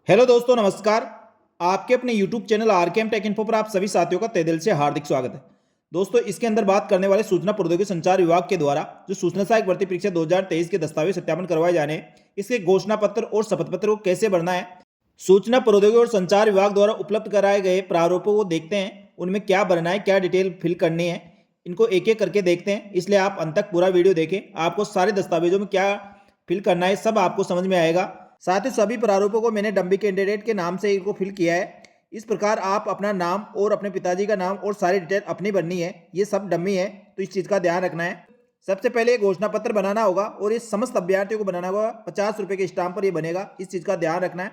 Hello दोस्तों, नमस्कार। आपके अपने YouTube channel RKM take info पर आप सभी साथियों का तहे दिल से हार्दिक स्वागत है। दोस्तों, इसके अंदर बात करने वाले सूचना प्रौद्योगिकी संचार विभाग के द्वारा जो सूचना सहायक भर्ती परीक्षा 2023 के दस्तावेज सत्यापन करवाए जाने हैं, इसके घोषणा पत्र और शपथ पत्र को कैसे भरना है, सूचना प्रौद्योगिकी और संचार विभाग द्वारा उपलब्ध कराए गए प्रारूपों को देखते हैं, उनमें क्या भरना है, क्या डिटेल फिल करनी है, इनको एक एक करके देखते हैं। इसलिए आप अंत तक पूरा वीडियो देखें, आपको सारे दस्तावेजों में क्या फिल करना है सब आपको समझ में आएगा। साथ ही सभी प्रारूपों को मैंने डम्मी कैंडिडेट के नाम से इनको फिल किया है। इस प्रकार आप अपना नाम और अपने पिताजी का नाम और सारी डिटेल अपनी भरनी है। ये सब डम्मी है, तो इस चीज़ का ध्यान रखना है। सबसे पहले घोषणा पत्र बनाना होगा और ये समस्त अभ्यर्थियों को बनाना होगा। 50 रुपये के स्टाम्प पर ये बनेगा, इस चीज़ का ध्यान रखना है।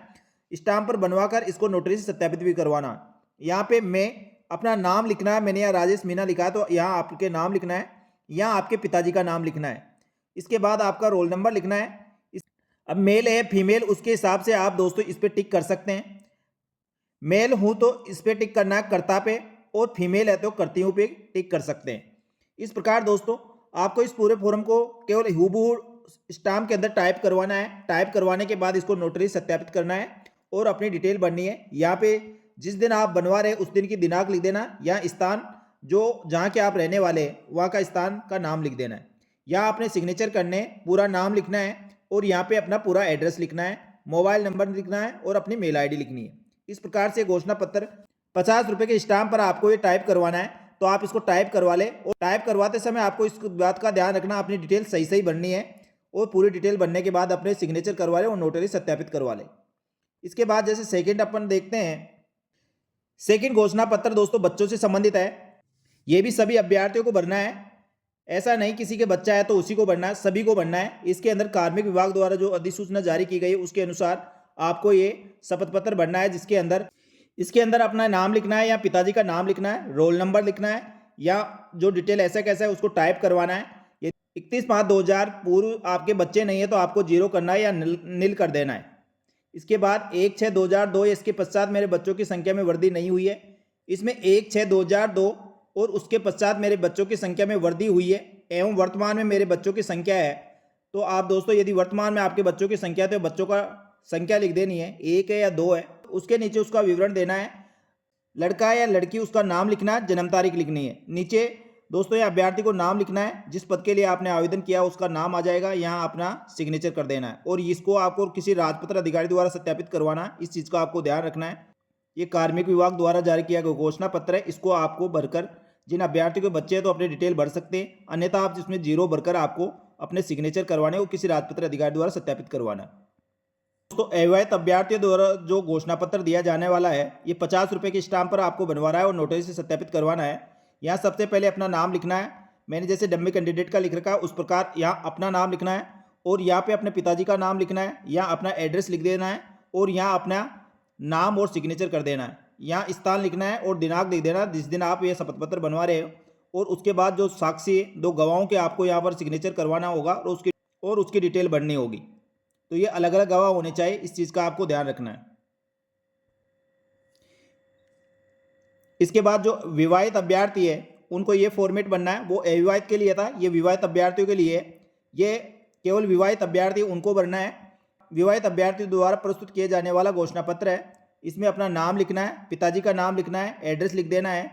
स्टाम्प पर बनवाकर इसको नोटरी से सत्यापित भी करवाना है। यहाँ पे मैं अपना नाम लिखना है, मैंने यहाँ राजेश मीना लिखा है तो यहाँ आपके नाम लिखना है, यहाँ आपके पिताजी का नाम लिखना है। इसके बाद आपका रोल नंबर लिखना है। अब मेल है फीमेल उसके हिसाब से आप दोस्तों इस पर टिक कर सकते हैं। मेल हूँ तो इस पर टिक करना है कर्ता पे, और फीमेल है तो करती हूँ पे टिक कर सकते हैं। इस प्रकार दोस्तों आपको इस पूरे फॉर्म को केवल हूबहू स्टाम्प के अंदर टाइप करवाना है। टाइप करवाने के बाद इसको नोटरी सत्यापित करना है और अपनी डिटेल भरनी है। यहाँ पे जिस दिन आप बनवा रहे हैं उस दिन की दिनांक लिख देना, या स्थान जो जहाँ के आप रहने वाले हैं वहाँ का स्थान का नाम लिख देना है। यहाँ आपने सिग्नेचर करने, पूरा नाम लिखना है और यहाँ पे अपना पूरा एड्रेस लिखना है, मोबाइल नंबर लिखना है और अपनी मेल आईडी लिखनी है। इस प्रकार से घोषणा पत्र 50 रुपये के स्टाम्प पर आपको ये टाइप करवाना है, तो आप इसको टाइप करवा लें। और टाइप करवाते समय आपको इस बात का ध्यान रखना, अपनी डिटेल सही सही भरनी है और पूरी डिटेल भरने के बाद अपने सिग्नेचर करवा लें और नोटरी सत्यापित करवा लें। इसके बाद जैसे सेकेंड अपन देखते हैं, सेकेंड घोषणा पत्र दोस्तों बच्चों से संबंधित है। ये भी सभी अभ्यर्थियों को भरना है, ऐसा नहीं किसी के बच्चा है तो उसी को भरना है, सभी को भरना है। इसके अंदर कार्मिक विभाग द्वारा जो अधिसूचना जारी की गई है उसके अनुसार आपको ये शपथ पत्र भरना है, जिसके अंदर इसके अंदर अपना नाम लिखना है या पिताजी का नाम लिखना है, रोल नंबर लिखना है, या जो डिटेल ऐसा कैसा है उसको टाइप करवाना है। ये 31/5/2000 पूर्व आपके बच्चे नहीं है तो आपको 0 करना है या नील कर देना है। इसके बाद 1/6/2002, इसके पश्चात मेरे बच्चों की संख्या में वृद्धि नहीं हुई है। इसमें 1/6/2002 और उसके पश्चात मेरे बच्चों की संख्या में वृद्धि हुई है एवं वर्तमान में मेरे बच्चों की संख्या है। तो आप दोस्तों यदि वर्तमान में आपके बच्चों की संख्या है तो बच्चों का संख्या लिख देनी है, 1 है या 2 है। उसके नीचे उसका विवरण देना है, लड़का है या लड़की उसका नाम लिखना है, जन्म तारीख लिखनी है। नीचे दोस्तों ये अभ्यर्थी को नाम लिखना है, जिस पद के लिए आपने आवेदन किया उसका नाम आ जाएगा, यहाँ अपना सिग्नेचर कर देना है और इसको आपको किसी राजपत्र अधिकारी द्वारा सत्यापित करवाना है। इस चीज़ का आपको ध्यान रखना है। ये कार्मिक विभाग द्वारा जारी किया गया घोषणा पत्र है, इसको आपको भरकर जिन अभ्यर्थियों के बच्चे हैं तो अपने डिटेल भर सकते हैं, अन्यथा आप जिसमें 0 भरकर आपको अपने सिग्नेचर करवाने और किसी राजपत्र अधिकारी द्वारा सत्यापित करवाना। दोस्तों अविवाहित अभ्यर्थियों द्वारा जो घोषणा पत्र दिया जाने वाला है ये 50 रुपये के स्टाम्प पर आपको बनवाना है और नोटरी से सत्यापित करवाना है। यहाँ सबसे पहले अपना नाम लिखना है, मैंने जैसे डम्मी कैंडिडेट का लिख रखा है उस प्रकार यहाँ अपना नाम लिखना है और यहाँ पे अपने पिताजी का नाम लिखना है, यहाँ अपना एड्रेस लिख देना है और यहाँ अपना नाम और सिग्नेचर कर देना है। यहाँ स्थान लिखना है और दिनांक लिख देना जिस दिन आप ये शपथ पत्र बनवा रहे हो, और उसके बाद जो साक्षी 2 गवाहों के आपको यहाँ पर सिग्नेचर करवाना होगा और उसकी डिटेल भरनी होगी। तो ये अलग अलग गवाह होने चाहिए, इस चीज़ का आपको ध्यान रखना है। इसके बाद जो विवाहित अभ्यर्थी है उनको ये फॉर्मेट बनना है, वो अविवाहित के लिए था, ये विवाहित अभ्यर्थियों के लिए है। ये केवल विवाहित अभ्यर्थी उनको भरना है। विवाहित अभ्यर्थी द्वारा प्रस्तुत किए जाने वाला घोषणा पत्र है, इसमें अपना नाम लिखना है, पिताजी का नाम लिखना है, एड्रेस लिख देना है,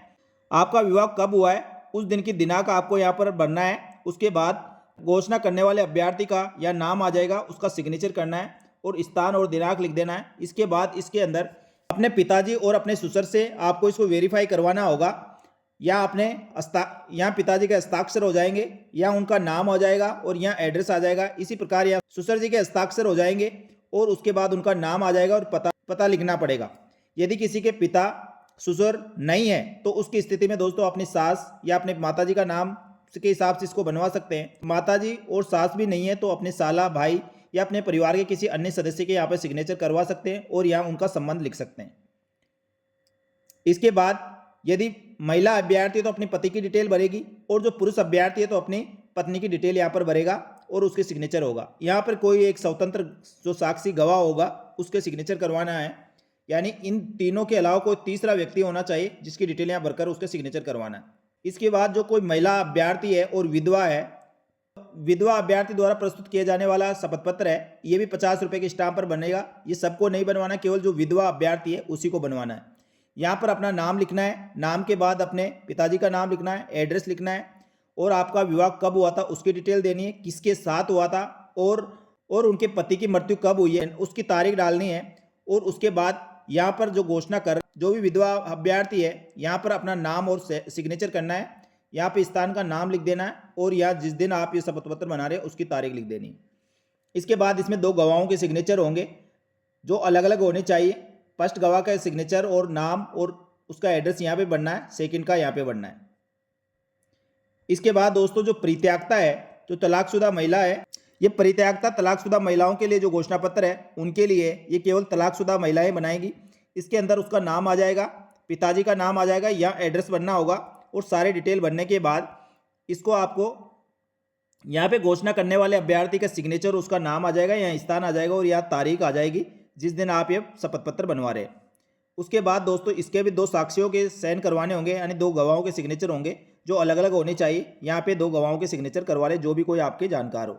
आपका विवाह कब हुआ है उस दिन की दिनांक आपको यहाँ पर भरना है। उसके बाद घोषणा करने वाले अभ्यर्थी का या नाम आ जाएगा, उसका सिग्नेचर करना है और स्थान और दिनांक लिख देना है। इसके बाद इसके अंदर अपने पिताजी और अपने ससुर से आपको इसको वेरीफाई करवाना होगा, या अपने यहाँ पिताजी के हस्ताक्षर हो जाएंगे या उनका नाम हो जाएगा और यहाँ एड्रेस आ जाएगा। इसी प्रकार यहाँ ससुर जी के हस्ताक्षर हो जाएंगे और उसके बाद उनका नाम आ जाएगा और पता लिखना पड़ेगा। यदि किसी के पिता ससुर नहीं है तो उसकी स्थिति में दोस्तों अपनी सास या अपने माताजी का नाम के हिसाब से इसको बनवा सकते हैं। माताजी और सास भी नहीं है तो अपने साला, भाई या अपने परिवार के किसी अन्य सदस्य के यहाँ पर सिग्नेचर करवा सकते हैं और यहाँ उनका संबंध लिख सकते हैं। इसके बाद यदि महिला अभ्यर्थी है तो अपने पति की डिटेल भरेगी और जो पुरुष अभ्यर्थी है तो अपनी पत्नी की डिटेल यहाँ पर भरेगा और उसके सिग्नेचर होगा। यहाँ पर कोई एक स्वतंत्र जो साक्षी गवाह होगा उसके सिग्नेचर करवाना है, यानी इन तीनों के अलावा कोई तीसरा व्यक्ति होना चाहिए जिसकी डिटेल यहाँ भरकर उसके सिग्नेचर करवाना है। इसके बाद जो कोई महिला अभ्यर्थी है और विधवा है विधवा अभ्यर्थी द्वारा प्रस्तुत किया जाने वाला शपथ पत्र है, ये भी 50 रुपये के स्टाम्प पर बनेगा। ये सबको नहीं बनवाना, केवल जो विधवा अभ्यर्थी है उसी को बनवाना है। यहाँ पर अपना नाम लिखना है, नाम के बाद अपने पिताजी का नाम लिखना है, एड्रेस लिखना है और आपका विवाह कब हुआ था उसकी डिटेल देनी है, किसके साथ हुआ था और उनके पति की मृत्यु कब हुई है उसकी तारीख डालनी है। और उसके बाद यहाँ पर जो घोषणा कर जो भी विधवा अभ्यर्थी है यहाँ पर अपना नाम और सिग्नेचर करना है। यहाँ पे स्थान का नाम लिख देना है और यहाँ जिस दिन आप ये शपथ पत्र बना रहे हैं उसकी तारीख लिख देनी है। इसके बाद इसमें 2 गवाहों के सिग्नेचर होंगे जो अलग अलग होने चाहिए। फर्स्ट गवाह का सिग्नेचर और नाम और उसका एड्रेस यहाँ पे बनना है, सेकंड का यहाँ पे बनना है। इसके बाद दोस्तों जो परित्यागता है, जो तलाकशुदा महिला है, ये परित्यागता तलाकशुदा महिलाओं के लिए जो घोषणा पत्र है उनके लिए ये केवल तलाकशुदा महिलाएं बनाएंगी। इसके अंदर उसका नाम आ जाएगा, पिताजी का नाम आ जाएगा, या एड्रेस बनना होगा और सारे डिटेल बनने के बाद इसको आपको यहाँ पे घोषणा करने वाले अभ्यर्थी का सिग्नेचर, उसका नाम आ जाएगा, यहाँ स्थान आ जाएगा और यहाँ तारीख आ जाएगी जिस दिन आप ये शपथ पत्र बनवा रहे हैं। उसके बाद दोस्तों इसके भी 2 साक्षियों के साइन करवाने होंगे, यानी 2 गवाहों के सिग्नेचर होंगे जो अलग अलग होने चाहिए। यहाँ पे 2 गवाहों के सिग्नेचर करवा रहे जो भी कोई आपके जानकार हो।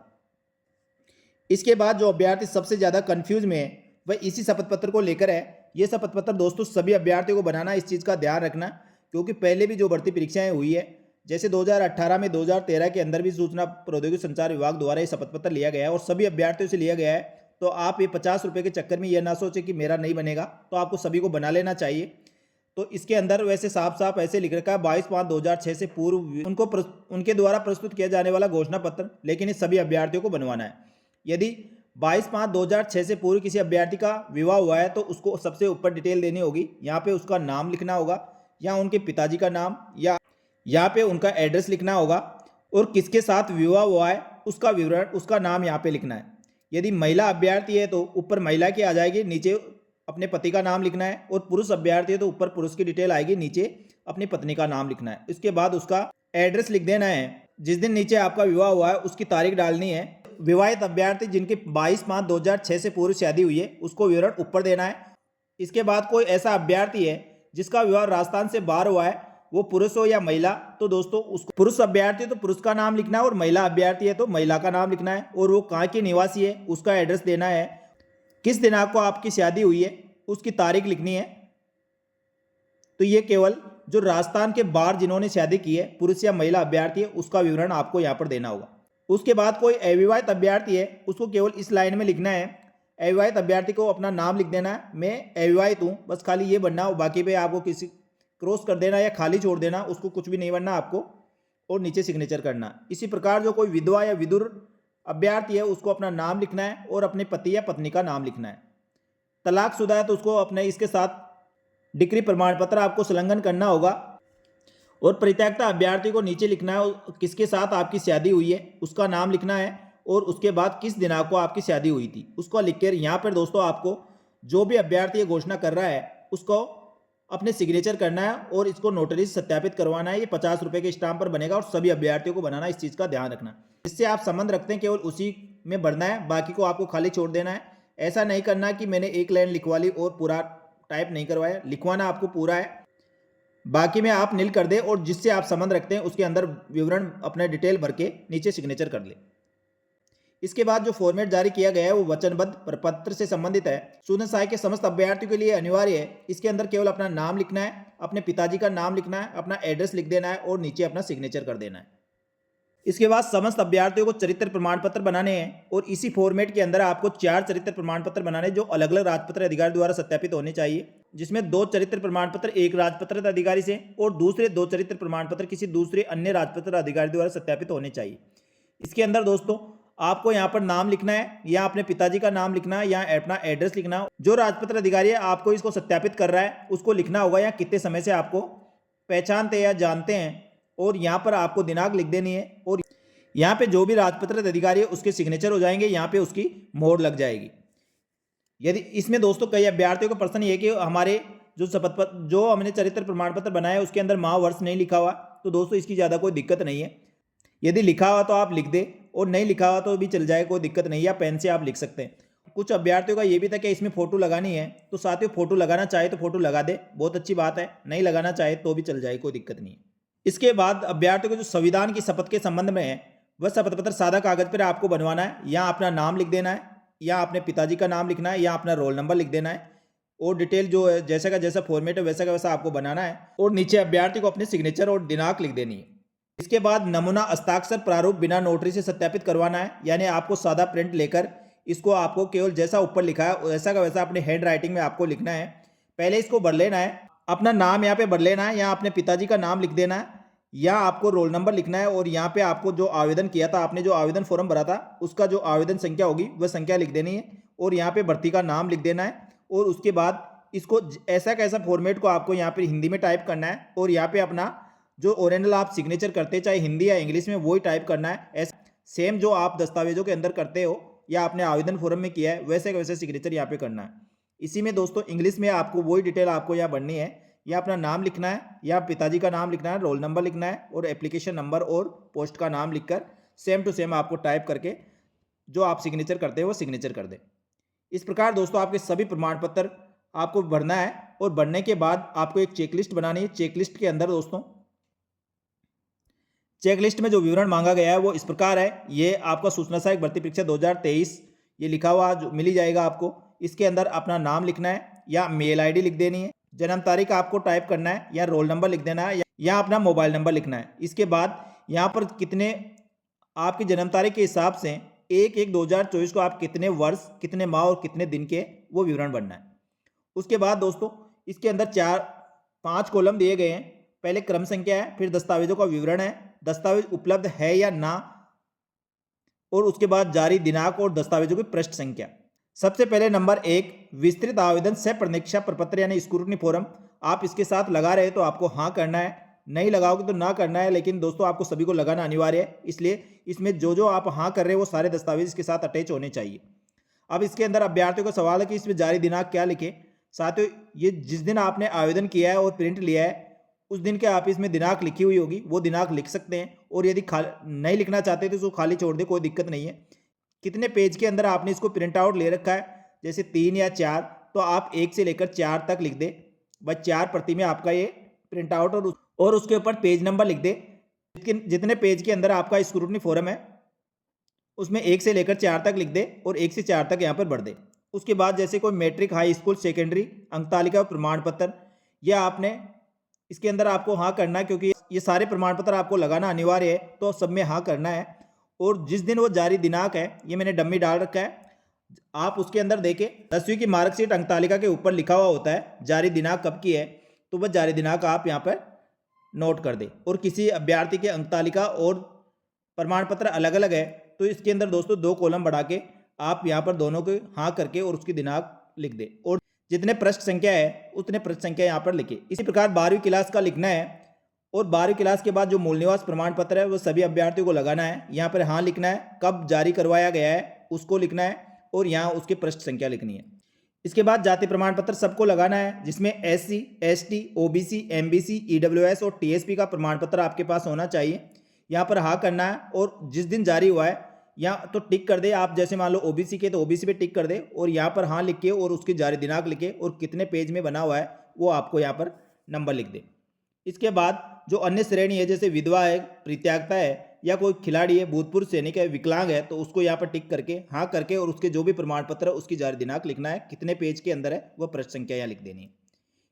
इसके बाद जो अभ्यर्थी सबसे ज़्यादा कन्फ्यूज में है वह इसी शपथ पत्र को लेकर है। ये शपथ पत्र दोस्तों सभी अभ्यर्थियों को बनाना, इस चीज़ का ध्यान रखना, क्योंकि पहले भी जो भर्ती परीक्षाएं हुई है, जैसे 2018 में 2013 के अंदर भी सूचना प्रौद्योगिकी संचार विभाग द्वारा ये शपथ पत्र लिया गया है और सभी अभ्यर्थियों से लिया गया है। तो आप ये 50 रुपये के चक्कर में यह ना सोचें कि मेरा नहीं बनेगा, तो आपको सभी को बना लेना चाहिए। तो इसके अंदर वैसे साफ साफ ऐसे लिख रखा है 22/5/2006 से पूर्व उनके द्वारा प्रस्तुत किया जाने वाला घोषणा पत्र, लेकिन ये सभी अभ्यर्थियों को बनवाना है। यदि 22/5/2006 से पूर्व किसी अभ्यर्थी का विवाह हुआ है तो उसको सबसे ऊपर डिटेल देनी होगी। यहाँ पे उसका नाम लिखना होगा, या उनके पिताजी का नाम, या यहाँ पे उनका एड्रेस लिखना होगा और किसके साथ विवाह हुआ है उसका विवरण, उसका नाम यहाँ पे लिखना है। यदि महिला अभ्यर्थी है तो ऊपर महिला की आ जाएगी, नीचे अपने पति का नाम लिखना है, और पुरुष अभ्यर्थी है तो ऊपर पुरुष की डिटेल आएगी, नीचे अपनी पत्नी का नाम लिखना है। इसके बाद उसका एड्रेस लिख देना है, जिस दिन नीचे आपका विवाह हुआ है उसकी तारीख डालनी है। विवाहित अभ्यर्थी जिनकी 22/5/2006 से पूर्व शादी हुई है उसको विवरण ऊपर देना है। इसके बाद कोई ऐसा अभ्यर्थी है जिसका विवाह राजस्थान से बाहर हुआ है, वो पुरुष हो या महिला, तो दोस्तों उसको पुरुष अभ्यर्थी है तो पुरुष का नाम लिखना है और महिला अभ्यर्थी है तो महिला का नाम लिखना है, और वो कहाँ के निवासी है उसका एड्रेस देना है। किस दिनांक को आपकी शादी हुई है उसकी तारीख लिखनी है। तो ये केवल जो राजस्थान के बाहर जिन्होंने शादी की है, पुरुष या महिला अभ्यर्थी है, उसका विवरण आपको यहाँ पर देना होगा। उसके बाद कोई अविवाहित अभ्यर्थी है उसको केवल इस लाइन में लिखना है। अविवाहित अभ्यर्थी को अपना नाम लिख देना है, मैं अविवाहित हूँ, बस खाली ये बनना हो, बाकी पे आपको किसी क्रॉस कर देना या खाली छोड़ देना, उसको कुछ भी नहीं बनना आपको, और नीचे सिग्नेचर करना। इसी प्रकार जो कोई विधवा या विधुर अभ्यर्थी है उसको अपना नाम लिखना है और अपने पति या पत्नी का नाम लिखना है। तलाकशुदा है तो उसको अपने इसके साथ डिग्री प्रमाण पत्र आपको संलग्न करना होगा, और परित्यक्ता अभ्यर्थी को नीचे लिखना है किसके साथ आपकी शादी हुई है उसका नाम लिखना है, और उसके बाद किस दिनांक को आपकी शादी हुई थी उसको लिख कर यहाँ पर दोस्तों आपको जो भी अभ्यर्थी ये घोषणा कर रहा है उसको अपने सिग्नेचर करना है और इसको नोटरी से सत्यापित करवाना है। ये 50 रुपये के स्टाम्प पर बनेगा और सभी अभ्यर्थियों को बनाना, इस चीज़ का ध्यान रखना। जिससे आप संबंध रखते हैं केवल उसी में भरना है, बाकी को आपको खाली छोड़ देना है। ऐसा नहीं करना कि मैंने एक लाइन लिखवा ली और पूरा टाइप नहीं करवाया, लिखवाना आपको पूरा है, बाकी में आप नील कर दे और जिससे आप संबंध रखते हैं उसके अंदर विवरण अपने डिटेल भर के नीचे सिग्नेचर कर ले। इसके बाद जो फॉर्मेट जारी किया गया है वो वचनबद्ध प्रपत्र से संबंधित है। सूचना सहायक के समस्त अभ्यर्थियों के लिए अनिवार्य है। इसके अंदर केवल अपना नाम लिखना है, अपने पिताजी का नाम लिखना है, अपना एड्रेस लिख देना है और नीचे अपना सिग्नेचर कर देना है। इसके बाद समस्त अभ्यर्थियों को चरित्र प्रमाण पत्र बनाने हैं और इसी फॉर्मेट के अंदर आपको 4 चरित्र प्रमाण पत्र बनाने जो अलग अलग राजपत्र अधिकारी द्वारा सत्यापित होने चाहिए, जिसमें 2 चरित्र प्रमाण पत्र एक राजपत्र अधिकारी से और दूसरे 2 चरित्र प्रमाण पत्र किसी दूसरे अन्य राजपत्र अधिकारी द्वारा सत्यापित होने चाहिए। इसके अंदर दोस्तों आपको यहाँ पर नाम लिखना है, या अपने पिताजी का नाम लिखना है, या अपना एड्रेस लिखना है। जो राजपत्र अधिकारी है आपको इसको सत्यापित कर रहा है उसको लिखना होगा, या कितने समय से आपको पहचानते हैं या जानते हैं, और यहाँ पर आपको दिनांक लिख देनी है। और यहाँ पे जो भी राजपत्र अधिकारी है उसके सिग्नेचर हो जाएंगे, यहाँ पे उसकी मोहर लग जाएगी। यदि इसमें दोस्तों कई अभ्यर्थियों का प्रश्न ये है कि हमारे जो शपथ पत्र जो हमने चरित्र प्रमाण पत्र बनाया है उसके अंदर माह वर्ष नहीं लिखा हुआ, तो दोस्तों इसकी ज़्यादा कोई दिक्कत नहीं है। यदि लिखा हुआ तो आप लिख दें और नहीं लिखा हुआ तो भी चल जाए, कोई दिक्कत नहीं है, या पेन से आप लिख सकते हैं। कुछ अभ्यर्थियों का ये भी था कि इसमें फोटो लगानी है, तो साथियों फोटो लगाना चाहे तो फोटो लगा दे, बहुत अच्छी बात है, नहीं लगाना चाहे तो भी चल जाए, कोई दिक्कत नहीं है। इसके बाद अभ्यर्थियों को जो संविधान की शपथ के संबंध में है वह शपथ पत्र सादा कागज पर आपको बनवाना है। यहाँ अपना नाम लिख देना है, या अपने पिताजी का नाम लिखना है, या अपना रोल नंबर लिख देना है, और डिटेल जो है जैसा का जैसा फॉर्मेट है वैसा का वैसा आपको बनाना है, और नीचे अभ्यर्थी को अपनी सिग्नेचर और दिनांक लिख देनी है। इसके बाद नमूना हस्ताक्षर प्रारूप बिना नोटरी से सत्यापित करवाना है, यानी आपको सादा प्रिंट लेकर इसको आपको केवल जैसा ऊपर लिखा है वैसा का वैसा अपने हैंड राइटिंग में आपको लिखना है। पहले इसको भर लेना है, अपना नाम यहाँ पे भर लेना है, यहाँ अपने पिताजी का नाम लिख देना है, यहाँ आपको रोल नंबर लिखना है, और यहाँ पे आपको जो आवेदन किया था, आपने जो आवेदन फॉर्म भरा था उसका जो आवेदन संख्या होगी वह संख्या लिख देनी है, और यहाँ पे भर्ती का नाम लिख देना है। और उसके बाद इसको ऐसा कैसा फॉर्मेट को आपको यहाँ पे हिंदी में टाइप करना है, और यहाँ पे अपना जो ओरिजिनल आप सिग्नेचर करते हैं चाहे हिंदी या इंग्लिश में वही टाइप करना है। ऐसा सेम जो आप दस्तावेजों के अंदर करते हो या आपने आवेदन फॉर्म में किया है वैसे का वैसे सिग्नेचर यहाँ पे करना है। इसी में दोस्तों इंग्लिश में आपको वही डिटेल आपको यहाँ भरनी है, या अपना नाम लिखना है, या पिताजी का नाम लिखना है, रोल नंबर लिखना है, और एप्लीकेशन नंबर और पोस्ट का नाम लिखकर सेम टू सेम आपको टाइप करके जो आप सिग्नेचर करते हैं वो सिग्नेचर कर दें। इस प्रकार दोस्तों आपके सभी प्रमाण पत्र आपको भरना है, और भरने के बाद आपको एक चेकलिस्ट बनानी है। चेकलिस्ट के अंदर दोस्तों चेकलिस्ट में जो विवरण मांगा गया है वो इस प्रकार है। ये आपका सूचना सहायक भर्ती परीक्षा 2023 ये लिखा हुआ जो मिल ही जाएगा आपको। इसके अंदर अपना नाम लिखना है, या मेल आईडी लिख देनी है, जन्म तारीख आपको टाइप करना है, या रोल नंबर लिख देना है, या अपना मोबाइल नंबर लिखना है। इसके बाद यहाँ पर कितने आपकी जन्म तारीख के हिसाब से 1/1/2024 को आप कितने वर्ष, कितने माह और कितने दिन के वो विवरण भरना है। उसके बाद दोस्तों इसके अंदर 4-5 कॉलम दिए गए हैं। पहले क्रम संख्या है, फिर दस्तावेजों का विवरण है, दस्तावेज उपलब्ध है या ना, और उसके बाद जारी दिनांक और दस्तावेजों की पृष्ठ संख्या। सबसे पहले नंबर 1 विस्तृत आवेदन सह प्रतीक्षा प्रपत्र यानी स्क्रूटनी फॉर्म। आप इसके साथ लगा रहे तो आपको हाँ करना है, नहीं लगाओगे तो ना करना है, लेकिन दोस्तों आपको सभी को लगाना अनिवार्य है। इसलिए इसमें जो जो आप हाँ कर रहे हो वो सारे दस्तावेज इसके साथ अटैच होने चाहिए। अब इसके अंदर अभ्यर्थियों का सवाल है कि इसमें जारी दिनांक क्या लिखे। साथियों ये जिस दिन आपने आवेदन किया है और प्रिंट लिया है उस दिन के आप इसमें दिनांक लिखी हुई होगी वो दिनांक लिख सकते हैं, और यदि नहीं लिखना चाहते तो उसको खाली छोड़ दे, कोई दिक्कत नहीं है। कितने पेज के अंदर आपने इसको प्रिंट आउट ले रखा है, जैसे 3 या 4, तो आप 1 से लेकर 4 तक लिख दे। बस 4 प्रति में आपका ये प्रिंट आउट, और उसके ऊपर पेज नंबर लिख दे। जितने पेज के अंदर आपका स्क्रूटनी फॉर्म है उसमें 1 से लेकर 4 तक लिख दे, और 1 से 4 तक यहाँ पर भर दे। उसके बाद जैसे कोई मैट्रिक, हाई स्कूल, सेकेंडरी, अंक तालिका, प्रमाण पत्र, यह आपने इसके अंदर आपको हाँ करना है, क्योंकि ये सारे प्रमाण पत्र आपको लगाना अनिवार्य है, तो सब में हाँ करना है। और जिस दिन वो जारी दिनांक है, ये मैंने डम्मी डाल रखा है, आप उसके अंदर देखें 10वीं की मार्कशीट अंक तालिका के ऊपर लिखा हुआ होता है जारी दिनांक कब की है, तो वह जारी दिनांक आप यहाँ पर नोट कर दें। और किसी अभ्यर्थी के अंक तालिका और प्रमाण पत्र अलग अलग है तो इसके अंदर दोस्तों 2 कॉलम बढ़ा के आप यहाँ पर दोनों को हाँ करके और उसकी दिनांक लिख दें, और जितने पृष्ठ संख्या है उतने पृष्ठ संख्या यहाँ पर लिखे। इसी प्रकार 12वीं क्लास का लिखना है, और 12वीं क्लास के बाद जो मूल निवास प्रमाण पत्र है वो सभी अभ्यर्थियों को लगाना है। यहाँ पर हाँ लिखना है, कब जारी करवाया गया है उसको लिखना है, और यहाँ उसकी पृष्ठ संख्या लिखनी है। इसके बाद जाति प्रमाण पत्र सबको लगाना है, जिसमें SC, ST, OBC, MBC, EWS और TSP का प्रमाण पत्र आपके पास होना चाहिए। यहाँ पर हाँ करना है, और जिस दिन जारी हुआ है यहाँ तो टिक कर दे। आप जैसे मान लो OBC के तो OBC पे टिक कर दे, और यहाँ पर हाँ लिख के और उसकी जारी दिनांक लिखे, और कितने पेज में बना हुआ है वो आपको यहाँ पर नंबर लिख दे। इसके बाद जो अन्य श्रेणी है, जैसे विधवा है, परित्यागता है, या कोई खिलाड़ी है, भूतपूर्व सैनिक है, विकलांग है, तो उसको यहाँ पर टिक करके हाँ करके और उसके जो भी प्रमाण पत्र है उसकी जारी दिनांक लिखना है, कितने पेज के अंदर है वह पृष्ठ संख्या यहाँ लिख देनी है।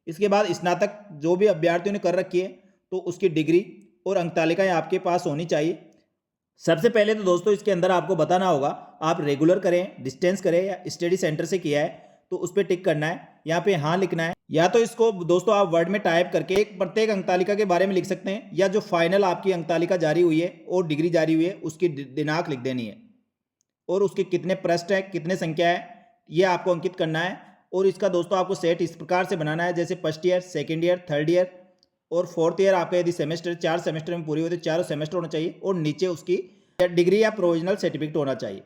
इसके बाद स्नातक जो भी अभ्यर्थियों ने कर रखी है तो उसकी डिग्री और अंक तालिकाएं आपके पास होनी चाहिए। सबसे पहले तो दोस्तों इसके अंदर आपको बताना होगा आप रेगुलर करें, डिस्टेंस करें, या स्टडी सेंटर से किया है तो उस पर टिक करना है, यहाँ पे हाँ लिखना है। या तो इसको दोस्तों आप वर्ड में टाइप करके एक प्रत्येक अंक तालिका के बारे में लिख सकते हैं, या जो फाइनल आपकी अंक तालिका जारी हुई है और डिग्री जारी हुई है उसकी दिनांक लिख देनी है, और उसके कितने पृष्ठ है, कितने संख्या है, ये आपको अंकित करना है। और इसका दोस्तों आपको सेट इस प्रकार से बनाना है, जैसे first year, second year, third year और फोर्थ ईयर आपका यदि सेमेस्टर 4 सेमेस्टर में पूरी हो तो 4 सेमेस्टर होना चाहिए, और नीचे उसकी डिग्री या प्रोविजनल सर्टिफिकेट होना चाहिए।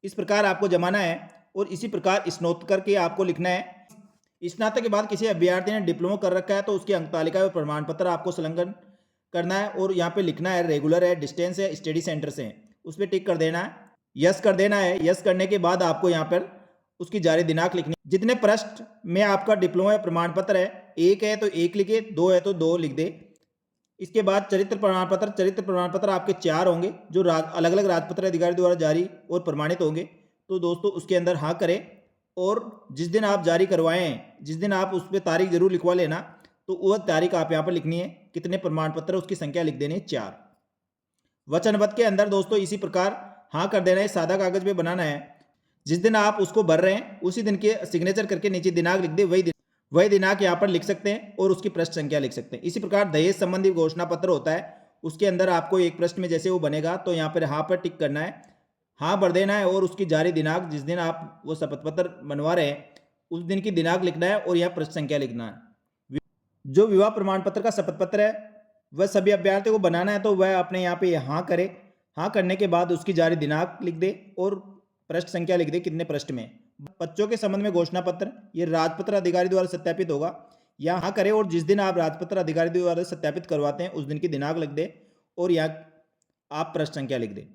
इस प्रकार आपको जमाना है, और इसी प्रकार स्नातक के आपको लिखना है। स्नातक के बाद किसी अभ्यर्थी ने डिप्लोमा कर रखा है तो उसकी अंक तालिका और प्रमाण पत्र आपको संलग्न करना है, और यहाँ पे लिखना है रेगुलर है, डिस्टेंस है, स्टडी सेंटर से है, उस पर टिक कर देना है, यस कर देना है। यस करने के बाद आपको यहाँ पर उसकी जारी दिनांक लिखनी है। जितने पृष्ठ में आपका डिप्लोमा या प्रमाण पत्र है, 1 है तो 1 लिखे, 2 है तो 2 लिख दे, इसके बाद चरित्र प्रमाण पत्र आपके 4 होंगे जो अलग अलग राजपत्र अधिकारी द्वारा जारी और प्रमाणित होंगे। तो दोस्तों उसके अंदर हाँ करें और जिस दिन आप जारी करवाएं, जिस दिन आप उस पर तारीख जरूर लिखवा लेना। तो वह तारीख आप यहाँ पर लिखनी है, कितने प्रमाण पत्र उसकी संख्या लिख देनी है 4। वचनबद्ध के अंदर दोस्तों इसी प्रकार हाँ कर देना है, सादा कागज पे बनाना है। जिस दिन आप उसको भर रहे हैं उसी दिन के सिग्नेचर करके नीचे दिनांक लिख दे, वही दिनांक यहाँ पर लिख सकते हैं और उसकी पृष्ठ संख्या लिख सकते हैं। इसी प्रकार दहेज संबंधी घोषणा पत्र होता है, उसके अंदर आपको एक पृष्ठ में जैसे वो बनेगा तो यहाँ पर हाँ पर टिक करना है, हाँ भर देना है और उसकी जारी दिनांक जिस दिन आप वो शपथ पत्र बनवा रहे हैं उस दिन की दिनांक लिखना है और यहाँ पृष्ठ संख्या लिखना है। जो विवाह प्रमाण पत्र का शपथ पत्र है वह सभी अभ्यर्थियों को बनाना है, तो वह अपने यहाँ पे हाँ करे। हाँ करने के बाद उसकी जारी दिनांक लिख दे और पृष्ठ संख्या लिख दे कितने पृष्ठ में। बच्चों के संबंध में घोषणा पत्र ये राजपत्र अधिकारी द्वारा सत्यापित होगा, यहाँ हाँ करे और जिस दिन आप राजपत्र अधिकारी द्वारा सत्यापित करवाते हैं उस दिन की दिनांक लिख दे और यहाँ आप पृष्ठ संख्या लिख दे।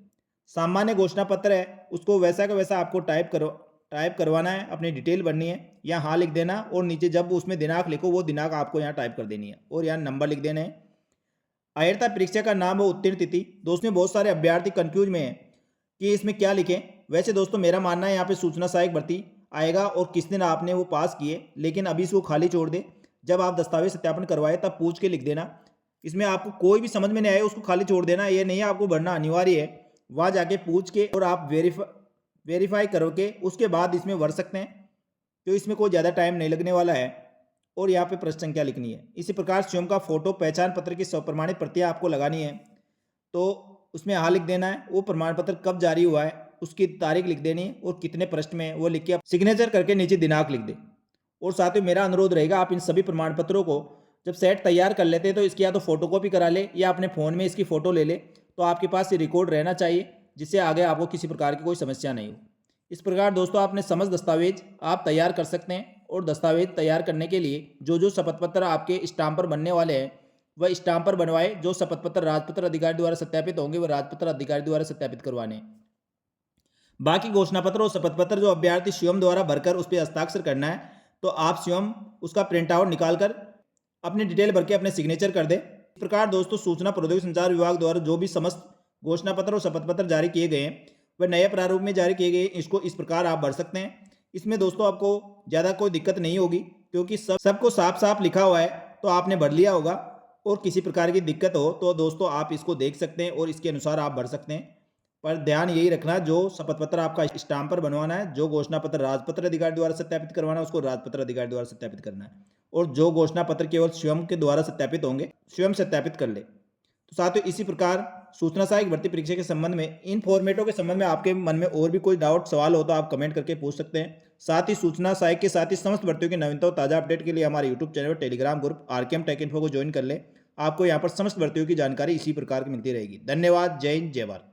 सामान्य घोषणा पत्र है उसको वैसा का वैसा आपको टाइप करवाना है, अपनी डिटेल भरनी है, यहाँ हाँ लिख देना और नीचे जब उसमें दिनांक लिखो वो दिनांक आपको यहाँ टाइप कर देनी है और यहाँ नंबर लिख देने हैं। अयरता परीक्षा का नाम और उत्तीर्ण तिथि। दोस्तों बहुत सारे अभ्यर्थी कंफ्यूज में हैं कि इसमें क्या लिखें। वैसे दोस्तों मेरा मानना है यहाँ पे सूचना सहायक भर्ती आएगा और किस दिन आपने वो पास किए, लेकिन अभी इसको खाली छोड़ दे। जब आप दस्तावेज सत्यापन करवाए तब पूछ के लिख देना। इसमें आपको कोई भी समझ में नहीं आए उसको खाली छोड़ देना, ये नहीं है आपको भरना अनिवार्य है। वहाँ जाके पूछ के और आप वेरीफाई करके उसके बाद इसमें भर सकते हैं, तो इसमें कोई ज़्यादा टाइम नहीं लगने वाला है। और यहाँ पे पृष्ठ संख्या लिखनी है। इसी प्रकार स्वयं का फोटो पहचान पत्र की स्वप्रमाणित प्रतियां आपको लगानी है, तो उसमें हाँ लिख देना है। वो प्रमाण पत्र कब जारी हुआ है उसकी तारीख लिख देनी है और कितने पृष्ठ में वो लिख के सिग्नेचर करके नीचे दिनांक लिख दे। और साथ ही मेरा अनुरोध रहेगा आप इन सभी प्रमाण पत्रों को जब सेट तैयार कर लेते हैं तो इसकी या तो फोटोकॉपी करा ले या अपने फ़ोन में इसकी फ़ोटो ले ले, तो आपके पास ये रिकॉर्ड रहना चाहिए जिससे आगे आपको किसी प्रकार की कोई समस्या नहीं हो। इस प्रकार दोस्तों आपने समस्त दस्तावेज आप तैयार कर सकते हैं। और दस्तावेज तैयार करने के लिए जो शपथ पत्र आपके स्टाम्प पर बनने वाले हैं वह स्टाम्प पर बनवाए। जो शपथ पत्र राजपत्र अधिकारी द्वारा सत्यापित होंगे वह राजपत्र अधिकारी द्वारा सत्यापित करवाने। बाकी घोषणा पत्र और शपथ पत्र जो अभ्यर्थी स्वयं द्वारा भरकर उस पर हस्ताक्षर करना है, तो आप स्वयं उसका प्रिंट आउट निकाल कर अपनी डिटेल भर के अपने सिग्नेचर कर दे। इस प्रकार दोस्तों सूचना प्रौद्योगिकी संचार विभाग द्वारा जो भी समस्त घोषणा पत्र और शपथ पत्र जारी किए गए हैं वह नए प्रारूप में जारी किए गए, इसको इस प्रकार आप भर सकते हैं। इसमें दोस्तों आपको ज़्यादा कोई दिक्कत नहीं होगी क्योंकि सबको साफ साफ लिखा हुआ है, तो आपने भर लिया होगा। और किसी प्रकार की दिक्कत हो तो दोस्तों आप इसको देख सकते हैं और इसके अनुसार आप भर सकते हैं। पर ध्यान यही रखना, जो शपथ पत्र आपका स्टाम्प पर बनवाना है, जो घोषणा पत्र राजपत्र अधिकारी द्वारा सत्यापित करवाना है उसको राजपत्र अधिकारी द्वारा सत्यापित करना है, और जो घोषणा पत्र केवल स्वयं के द्वारा सत्यापित होंगे स्वयं सत्यापित कर ले। तो साथियों इसी प्रकार सूचना सहायक भर्ती परीक्षा के संबंध में इन फॉर्मेटों के संबंध में आपके मन में और भी कोई डाउट सवाल हो तो आप कमेंट करके पूछ सकते हैं। साथ ही सूचना सहायक के साथ ही समस्त भर्तियों की नवीनता और ताजा अपडेट के लिए हमारे यूट्यूब चैनल और Telegram group RKM take info को ज्वाइन कर ले। आपको यहाँ पर समस्त भर्तियों की जानकारी इसी प्रकार की मिलती रहेगी। धन्यवाद। जय हिंद, जय भारत।